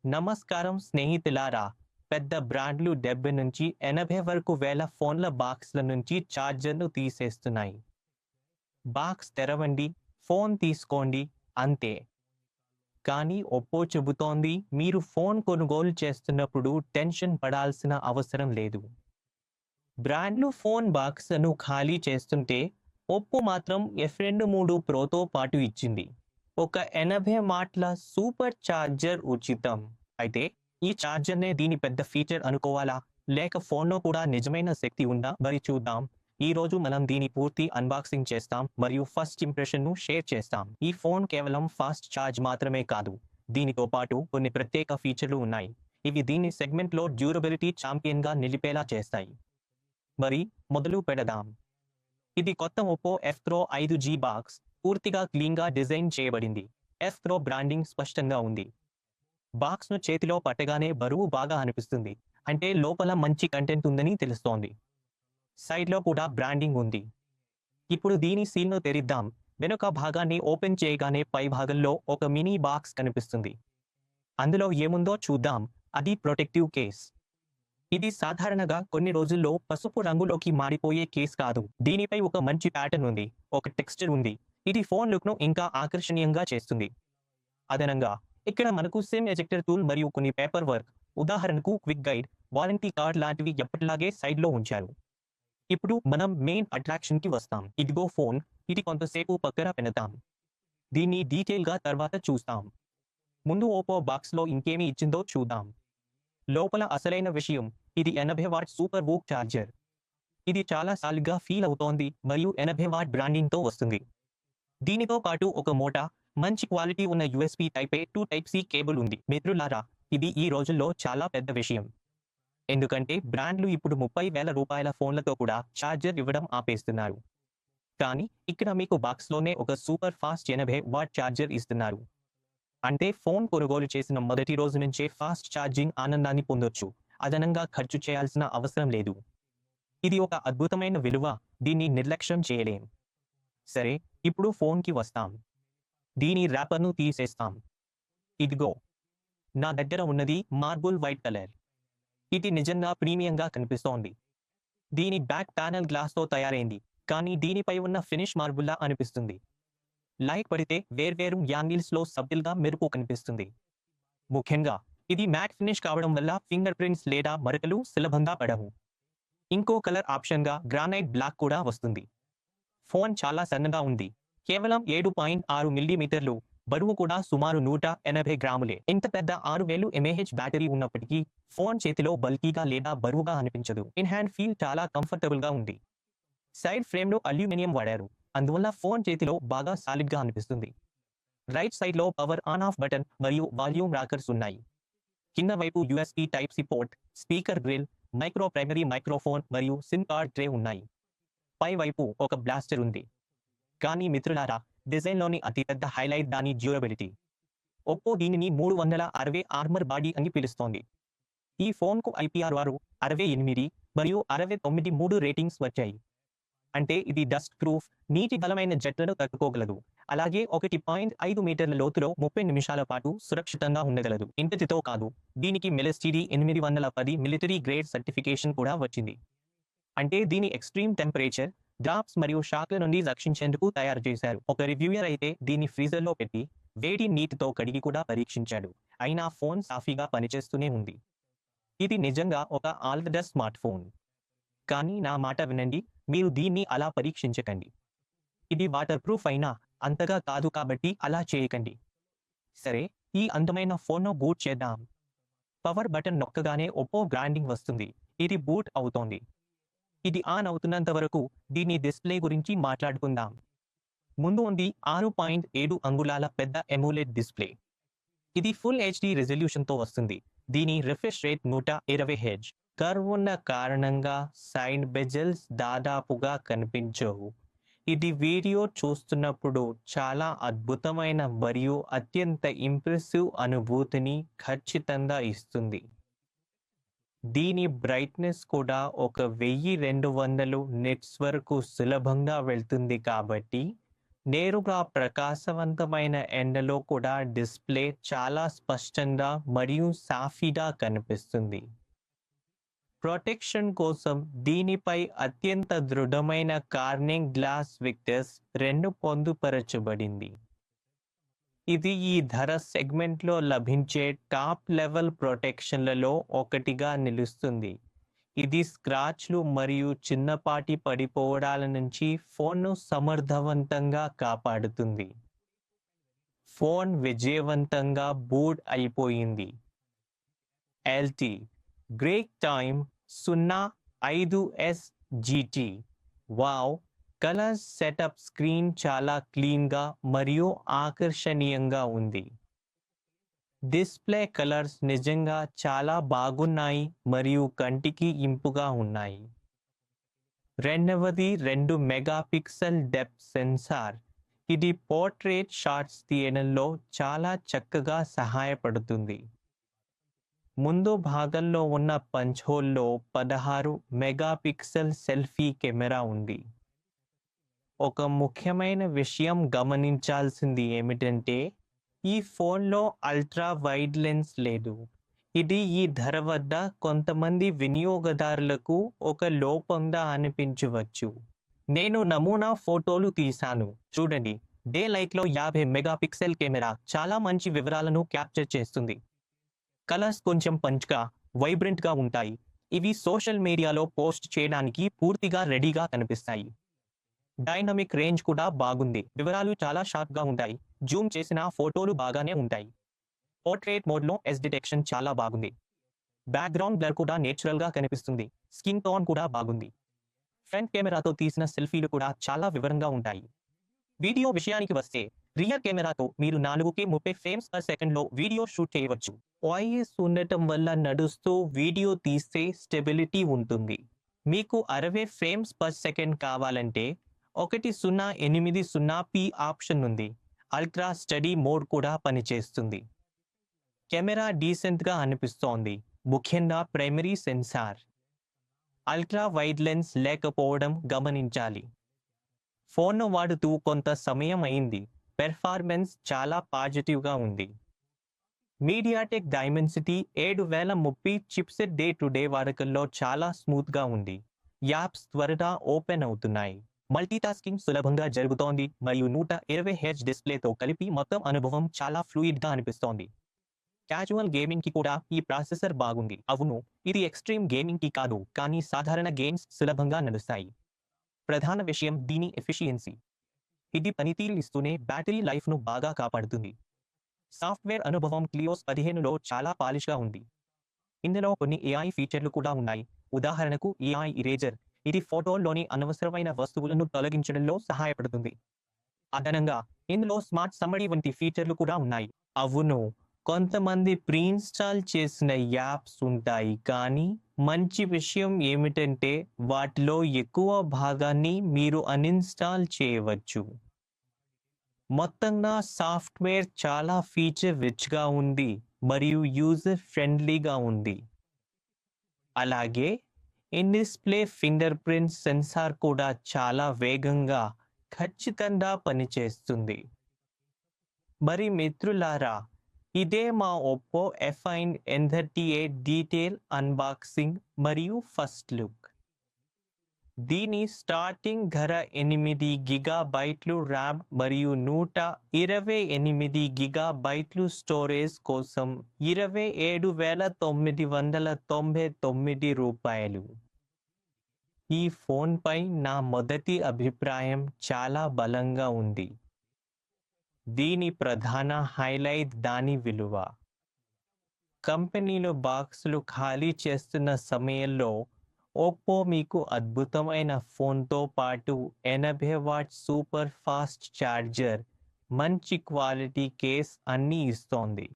నమస్కారం స్నేహితులారా. పెద్ద బ్రాండ్లు 70 నుంచి 80 వరకు వేల ఫోన్ల బాక్స్ల నుంచి ఛార్జర్ను తీసేస్తున్నాయి. బాక్స్ తెరవండి, ఫోన్ తీసుకోండి, అంతే. కానీ ఒప్పో చెబుతోంది మీరు ఫోన్ కొనుగోలు చేస్తున్నప్పుడు టెన్షన్ పడాల్సిన అవసరం లేదు. బ్రాండ్లు ఫోన్ బాక్స్ను ఖాళీ చేస్తుంటే ఒప్పో మాత్రం F23 ప్రోతో పాటు ఇచ్చింది. ఒక 80 వాట్ల సూపర్ ఛార్జర్ ఉచితం. అయితే ఈ ఛార్జర్నే దీని పెద్ద ఫీచర్ అనుకోవాలా? లేక ఫోన్లో కూడా నిజమైన శక్తి ఉందా? మరి చూద్దాం. ఈ రోజు మనం దీని పూర్తి అన్బాక్సింగ్ చేస్తాం మరియు ఫస్ట్ ఇంప్రెషన్ను షేర్ చేస్తాం. ఈ ఫోన్ కేవలం ఫాస్ట్ ఛార్జ్ మాత్రమే కాదు, దీనితో పాటు కొన్ని ప్రత్యేక ఫీచర్లు ఉన్నాయి. ఇవి దీని సెగ్మెంట్లో డ్యూరబిలిటీ ఛాంపియన్గా నిలిపేలా చేస్తాయి. మరి మొదలు పెడదాం. ఇది కొత్త ఒప్పో F-Pro 5G బాక్స్. పూర్తిగా క్లీన్గా డిజైన్ చేయబడింది. F-Pro బ్రాండింగ్ స్పష్టంగా ఉంది. బాక్స్ను చేతిలో పట్టగానే బరువు బాగా అనిపిస్తుంది. అంటే లోపల మంచి కంటెంట్ ఉందని తెలుస్తోంది. సైడ్లో కూడా బ్రాండింగ్ ఉంది. ఇప్పుడు దీని సీల్ను తెరిద్దాం. వెనుక భాగాన్ని ఓపెన్ చేయగానే పై భాగంలో ఒక మినీ బాక్స్ కనిపిస్తుంది. అందులో ఏముందో చూద్దాం. అది ప్రొటెక్టివ్ కేస్. ఇది సాధారణంగా కొన్ని రోజుల్లో పసుపు రంగులోకి మారిపోయే కేస్ కాదు. దీనిపై ఒక మంచి ప్యాటర్న్ ఉంది, ఒక టెక్స్చర్ ఉంది. ఇది ఫోన్ లుక్ను ఇంకా ఆకర్షణీయంగా చేస్తుంది. అదనంగా ఇక్కడ మనకు సిమ్ ఎజెక్టర్ టూల్ మరియు కొన్ని పేపర్ వర్క్, ఉదాహరణకు క్విక్ గైడ్, వారంటీ కార్డ్ లాంటివి ఎప్పటిలాగే సైడ్లో ఉంచారు. ఇప్పుడు మనం మెయిన్ అట్రాక్షన్కి వస్తాం. ఇదిగో ఫోన్. ఇది కొంతసేపు పక్కన పెడతాం. దీన్ని డీటెయిల్గా తర్వాత చూస్తాం. ముందు ఓపో బాక్స్లో ఇంకేమి ఇచ్చిందో చూద్దాం. లోపల అసలైన విషయం, ఇది 80 వాట్ సూపర్ వూక్ ఛార్జర్. ఇది చాలా సాలిడ్గా ఫీల్ అవుతోంది మరియు 80 వాట్ బ్రాండింగ్తో వస్తుంది. దీనితో పాటు ఒక మోటా, మంచి క్వాలిటీ ఉన్న USB Type A to Type C cable ఉంది. మిత్రులారా, ఇది ఈ రోజుల్లో చాలా పెద్ద విషయం. ఎందుకంటే బ్రాండ్లు ఇప్పుడు 30,000 రూపాయల ఫోన్లతో కూడా ఛార్జర్ ఇవ్వడం ఆపేస్తున్నారు. కానీ ఇక్కడ మీకు బాక్స్లోనే ఒక సూపర్ ఫాస్ట్ 80 వాట్ ఛార్జర్ ఇస్తున్నారు. అంటే ఫోన్ కొనుగోలు చేసిన మొదటి రోజు నుంచే ఫాస్ట్ ఛార్జింగ్ ఆనందాన్ని పొందొచ్చు. అదనంగా ఖర్చు చేయాల్సిన అవసరం లేదు. ఇది ఒక అద్భుతమైన విలువ. దీన్ని నిర్లక్ష్యం చేయలేం. సరే, ఇప్పుడు ఫోన్కి వస్తాం. దీని ర్యాపర్ను తీసేస్తాం. ఇదిగో, నా దగ్గర ఉన్నది మార్బుల్ వైట్ కలర్. ఇది నిజంగా ప్రీమియంగా కనిపిస్తోంది. దీని బ్యాక్ ప్యానెల్ గ్లాస్తో తయారైంది, కానీ దీనిపై ఉన్న ఫినిష్ మార్బుల్లా అనిపిస్తుంది. లైట్ పడితే వేర్వేరు యాంగిల్స్లో సబ్టిల్గా మెరుపు కనిపిస్తుంది. ముఖ్యంగా ఇది మ్యాట్ ఫినిష్ కావడం వల్ల ఫింగర్ ప్రింట్స్ లేదా మరకలు సులభంగా పడవు. ఇంకో కలర్ ఆప్షన్గా గ్రానైట్ బ్లాక్ కూడా వస్తుంది. ఫోన్ చాలా సన్నగా ఉంది, కేవలం 7.6 మిల్లీమీటర్లు. బరువు కూడా సుమారు 180 గ్రాములే. ఇంత పెద్ద 6000 mAh బ్యాటరీ ఉన్నప్పటికీ ఫోన్ చేతిలో బల్కీగా లేదా బరువుగా అనిపించదు. ఇన్ హ్యాండ్ ఫీల్ చాలా కంఫర్టబుల్గా ఉంది. సైడ్ ఫ్రేమ్లో అల్యూమినియం వాడారు, అందువల్ల ఫోన్ చేతిలో బాగా సాలిడ్గా అనిపిస్తుంది. రైట్ సైడ్లో పవర్ ఆన్ ఆఫ్ బటన్ మరియు వాల్యూమ్ రాకర్స్ ఉన్నాయి. కింద వైపు USB Type C port, speaker grill, micro primary microphone మరియు సిమ్ కార్డ్ ట్రే ఉన్నాయి. పై వైపు ఒక బ్లాస్టర్ ఉంది. కానీ మిత్రులారా, డిజైన్లోని అతిపెద్ద హైలైట్ దాని డ్యూరబిలిటీ. ఒప్పో దీనిని 360 ఆర్మర్ బాడీ అని పిలుస్తోంది. ఈ ఫోన్కు IPR6, 68 మరియు 69 రేటింగ్స్ వచ్చాయి. అంటే ఇది డస్ట్ ప్రూఫ్, నీటి బలమైన జట్లను తట్టుకోగలదు. అలాగే 1.5 మీటర్ల లోతులో 30 నిమిషాల పాటు సురక్షితంగా ఉండగలదు. ఇంతటితో కాదు, దీనికి MELSTD 810 మిలిటరీ గ్రేడ్ సర్టిఫికేషన్ కూడా వచ్చింది. అంటే దీని ఎక్స్ట్రీమ్ టెంపరేచర్, డ్రాప్స్ మరియు షాక్ల నుండి రక్షించేందుకు తయారు చేశారు. ఒక రివ్యూయర్ అయితే దీన్ని ఫ్రీజర్లో పెట్టి వేడి నీటితో కడిగి కూడా పరీక్షించాడు. అయినా ఫోన్ సాఫీగా పనిచేస్తూనే ఉంది. ఇది నిజంగా ఒక ఆల్ ద స్మార్ట్ ఫోన్. కానీ నా మాట వినండి, మీరు దీన్ని అలా పరీక్షించకండి. ఇది వాటర్ ప్రూఫ్ అయినా అంతగా కాదు కాబట్టి అలా చేయకండి. సరే, ఈ అందమైన ఫోన్ను బూట్ చేద్దాం. పవర్ బటన్ నొక్కగానే ఒప్పో బ్రాండింగ్ వస్తుంది. ఇది బూట్ అవుతోంది. ఇది ఆన్ అవుతున్నంత వరకు దీని డిస్ప్లే గురించి మాట్లాడుకుందాం. ముందు ఉంది 6.7 అంగుళాల పెద్ద ఎమోలెడ్ డిస్ప్లే. ఇది ఫుల్ HD రెజల్యూషన్తో వస్తుంది. దీని రిఫ్రెష్ రేట్ 120 Hz. కర్వ్ ఉన్న కారణంగా సైడ్ బెజెల్స్ దాదాపుగా కనిపించవు. ఇది వీడియో చూస్తున్నప్పుడు చాలా అద్భుతమైన మరియు అత్యంత ఇంప్రెసివ్ అనుభూతిని ఖచ్చితంగా ఇస్తుంది. దీని బ్రైట్నెస్ కూడా 1200 నిట్స్ వరకు సులభంగా వెళ్తుంది కాబట్టి నేరుగా ప్రకాశవంతమైన ఎండలో కూడా డిస్ప్లే చాలా స్పష్టంగా మరియు సాఫీగా కనిపిస్తుంది. ప్రొటెక్షన్ కోసం దీనిపై అత్యంత దృఢమైన కార్నింగ్ గ్లాస్ విక్టర్స్ 2 పొందుపరచబడింది. ఇది ఈ ధర సెగ్మెంట్లో లభించే టాప్ లెవెల్ ప్రొటెక్షన్లలో ఒకటిగా నిలుస్తుంది. ఇది స్క్రాచ్లు మరియు చిన్నపాటి పడిపోవడాల నుంచి ఫోన్ను సమర్థవంతంగా కాపాడుతుంది. ఫోన్ విజయవంతంగా బూట్ అయిపోయింది. LT great time 05S GT. Wow! Colour setup screen చాలా క్లీన్గా మరియు ఆకర్షణీయంగా ఉంది. డిస్ప్లే కలర్స్ నిజంగా చాలా బాగున్నాయి మరియు కంటికి ఇంపుగా ఉన్నాయి. రెండవది 2 మెగాపిక్సెల్ డెప్త్ సెన్సార్. ఇది పోర్ట్రేట్ షాట్స్ తీయడంలో చాలా చక్కగా సహాయపడుతుంది. ముందు భాగంలో ఉన్న పంచ్ హోల్లో 16 మెగాపిక్సెల్ సెల్ఫీ కెమెరా ఉంది. ఒక ముఖ్యమైన విషయం గమనించాల్సింది ఏమిటంటే ఈ ఫోన్లో అల్ట్రా వైడ్ లెన్స్ లేదు. ఇది ఈ ధర వద్ద కొంతమంది వినియోగదారులకు ఒక లోపంగా అనిపించవచ్చు. నేను నమూనా ఫోటోలు తీశాను, చూడండి. డే లైట్లో 50 మెగాపిక్సెల్ కెమెరా చాలా మంచి వివరాలను క్యాప్చర్ చేస్తుంది. కలర్స్ కొంచెం పంచ్గా, వైబ్రెంట్గా ఉంటాయి. ఇవి సోషల్ మీడియాలో పోస్ట్ చేయడానికి పూర్తిగా రెడీగా కనిపిస్తాయి. డైనమిక్ రేంజ్ కూడా బాగుంది. వివరాలు చాలా షార్ప్గా ఉంటాయి. జూమ్ చేసిన ఫోటోలు బాగానే ఉంటాయి. పోర్ట్రేట్ మోడ్లో ఎస్ డిటెక్షన్ చాలా బాగుంది. బ్యాక్గ్రౌండ్ బ్లర్ కూడా నేచురల్గా కనిపిస్తుంది. స్కిన్ టోన్ కూడా బాగుంది. ఫ్రంట్ కెమెరాతో తీసిన సెల్ఫీలు కూడా చాలా వివరంగా ఉంటాయి. వీడియో విషయానికి వస్తే రియర్ కెమెరాతో మీరు 4K 30 ఫ్రేమ్స్ పర్ సెకండ్లో వీడియో షూట్ చేయవచ్చు. వాయిస్ ఉండటం వల్ల నడుస్తూ వీడియో తీస్తే స్టెబిలిటీ ఉంటుంది. మీకు 60 ఫ్రేమ్స్ పర్ సెకండ్ కావాలంటే 1080p ఆప్షన్ ఉంది. అల్ట్రా స్టడీ మోడ్ కూడా పనిచేస్తుంది. కెమెరా డీసెంట్గా అనిపిస్తోంది, ముఖ్యంగా primary censor. Ultra wide lens లేకపోవడం గమనించాలి. ఫోన్ను వాడుతూ కొంత సమయం అయింది. పెర్ఫార్మెన్స్ చాలా పాజిటివ్గా ఉంది. MediaTek Dimensity 7030 chipset day to day వాడకంలో చాలా స్మూత్గా ఉంది. యాప్స్ త్వరగా ఓపెన్ అవుతున్నాయి. మల్టీటాస్కింగ్ సులభంగా జరుగుతోంది మరియు 120Hz డిస్ప్లేతో కలిపి మొత్తం అనుభవం చాలా ఫ్లూయిడ్గా అనిపిస్తోంది. క్యాజువల్ గేమింగ్కి కూడా ఈ ప్రాసెసర్ బాగుంది. అవును, ఇది ఎక్స్ట్రీమ్ గేమింగ్కి కాదు, కానీ సాధారణ గేమ్స్ సులభంగా నడుస్తాయి. ప్రధాన విషయం దీని ఎఫిషియన్సీ. ఇది పనితీరు ఇస్తూనే బ్యాటరీ లైఫ్ను బాగా కాపాడుతుంది. సాఫ్ట్వేర్ అనుభవం క్లియోస్ 15లో చాలా పాలిష్గా ఉంది. ఇందులో కొన్ని AI ఫీచర్లు కూడా ఉన్నాయి. ఉదాహరణకు AI ఇరేజర్. ఇది ఫోటోల్లోని అనవసరమైన వస్తువులను తొలగించడంలో సహాయపడుతుంది. అదనంగా ఇందులో స్మార్ట్ సమ్మరీ వంటి ఫీచర్లు కూడా ఉన్నాయి. అవును, కొంతమంది ప్రీఇన్స్టాల్ చేసిన యాప్స్ ఉంటాయి, కానీ మంచి విషయం ఏమిటంటే వాటిలో ఎక్కువ భాగాన్ని మీరు అన్ఇన్స్టాల్ చేయవచ్చు. మొత్తంగా సాఫ్ట్వేర్ చాలా ఫీచర్ రిచ్గా ఉంది మరియు యూజర్ ఫ్రెండ్లీగా ఉంది. అలాగే in display finger print censor కూడా చాలా వేగంగా, ఖచ్చితంగా పనిచేస్తుంది. మరి మిత్రులారా, ఇదే మా Oppo Find N38 detail unboxing మరియు ఫస్ట్ లుక్. దీని స్టార్టింగ్ ధర 8GB ర్యామ్ మరియు 128GB స్టోరేజ్ కోసం ₹27,999. ఈ ఫోన్పై నా మొదటి అభిప్రాయం చాలా బలంగా ఉంది. దీని ప్రధాన హైలైట్ దాని విలువ. కంపెనీలు బాక్సులు ఖాళీ చేస్తున్న సమయంలో ఒప్పో మీకు అద్భుతమైన ఫోన్తో పాటు 80W సూపర్ ఫాస్ట్ ఛార్జర్, మంచి క్వాలిటీ కేస్ అన్నీ ఇస్తోంది.